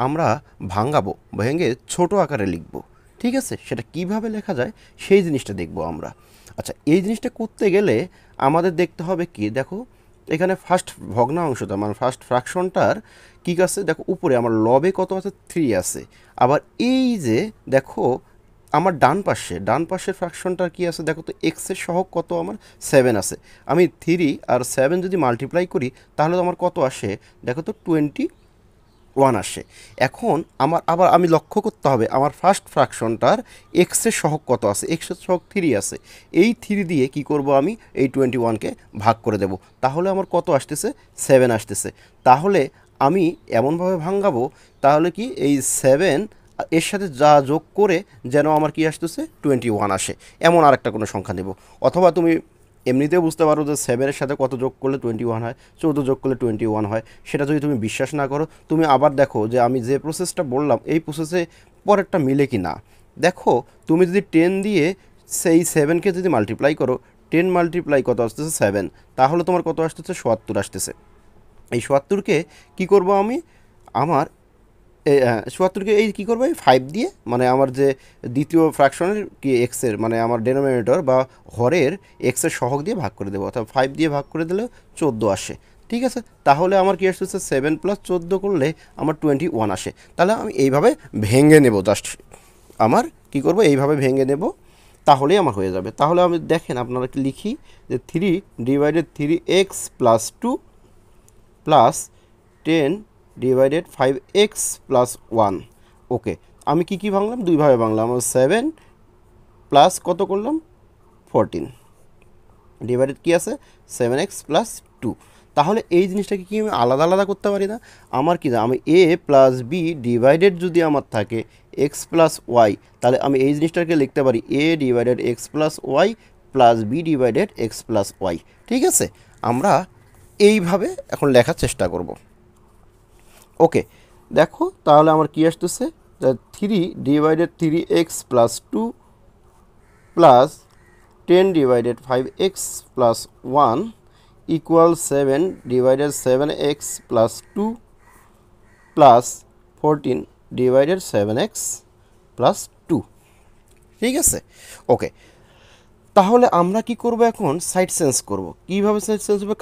আমরা ভাঙাবো, ভেঙে ছোট আকারে লিখব। ঠিক আছে, সেটা কিভাবে লেখা যায় সেই জিনিসটা দেখব আমরা। আচ্ছা, এই জিনিসটা করতে গেলে আমাদের দেখতে হবে কি, দেখো এখানে ফার্স্ট ভগ্নাংশটা মানে ফার্স্ট ফ্র্যাকশনটার কী আছে দেখো, উপরে আমার লবে কত আছে 3 আছে। আবার এই যে দেখো আমার ডান পাশের ফ্র্যাকশনটার কী আছে দেখো তো, এক্সের সহগ কত আমার 7 আছে। আমি 3 আর 7 যদি মাল্টিপ্লাই করি তাহলে তো আমার কত আসে দেখো তো 21 আসে। এখন আবার আমি লক্ষ্য করতে হবে আমার ফার্স্ট ফ্র্যাকশনটার এক্সের সহগ কত আছে, এক্সের সহগ 3 আছে। এই 3 দিয়ে কি করব, আমি এই 21কে ভাগ করে দেব, তাহলে আমার কত আসতেছে 7 আসতেছে। তাহলে আমি এমনভাবে ভাঙাবো তাহলে কি এই 7 এর সাথে যা যোগ করে যেন আমার কি আসতেছে 21 আসে, এমন আরেকটা কোনো সংখ্যা নেব। অথবা তুমি এমনিতেও বুঝতে পারো যে 7-এর সাথে কত যোগ করলে 21 হয়, 14 যোগ করলে 21 হয়। সেটা যদি তুমি বিশ্বাস না করো, তুমি আবার দেখো যে আমি যে প্রসেসটা বললাম এই প্রসেসে পরেরটা মিলে কি না। দেখো তুমি যদি 10 দিয়ে সেই 7কে যদি মাল্টিপ্লাই করো, 10 মাল্টিপ্লাই কত আসতেছে 7, তাহলে তোমার কত আসতেছে 77 আসতেছে। এই 77কে কী করবো আমি, আমার 77কে এই কী করবো, এই 5 দিয়ে মানে আমার যে দ্বিতীয় ফ্র্যাকশনের কি এক্সের মানে আমার ডেনোমিনেটর বা হরের এক্সের সহগ দিয়ে ভাগ করে দেবো, অর্থাৎ 5 দিয়ে ভাগ করে দিলে 14 আসে। ঠিক আছে, তাহলে আমার কি আসতেছে 7 + 14 করলে আমার 21 আসে। তাহলে আমি এইভাবে ভেঙে নেব, জাস্ট আমার কি করব, এইভাবে ভেঙে নেব, তাহলেই আমার হয়ে যাবে। তাহলে আমি দেখেন আপনারা কি লিখি যে 3/3x + 2 প্লাস 10/5x + 1। ওকে, আমি কি ভাঙলাম, দুইভাবে ভাঙলাম। 7 প্লাস কত করলাম 14 ডিভাইডেড কি আছে 7x + 2। তাহলে এই জিনিসটাকে কি আমি আলাদা আলাদা করতে পারি না? আমার কি না, আমি a + b ডিভাইডেড যদি আমার থাকে x + y, তাহলে আমি এই জিনিসটাকে লিখতে পারি a/x + y + b/x + y। ঠিক আছে, আমরা এইভাবে এখন লেখার চেষ্টা করব। ওকে, দেখো তাহলে আমার কি আসতেছে 3/3x + 2 plus 10/5x + 1 equal 7/7x + 2 plus 14/7x + 2। ঠিক আছে, ওকে। তাহলে আমরা কি করব, এখন সাইড চেঞ্জ করব। কীভাবে সাইড চেঞ্জ হবে,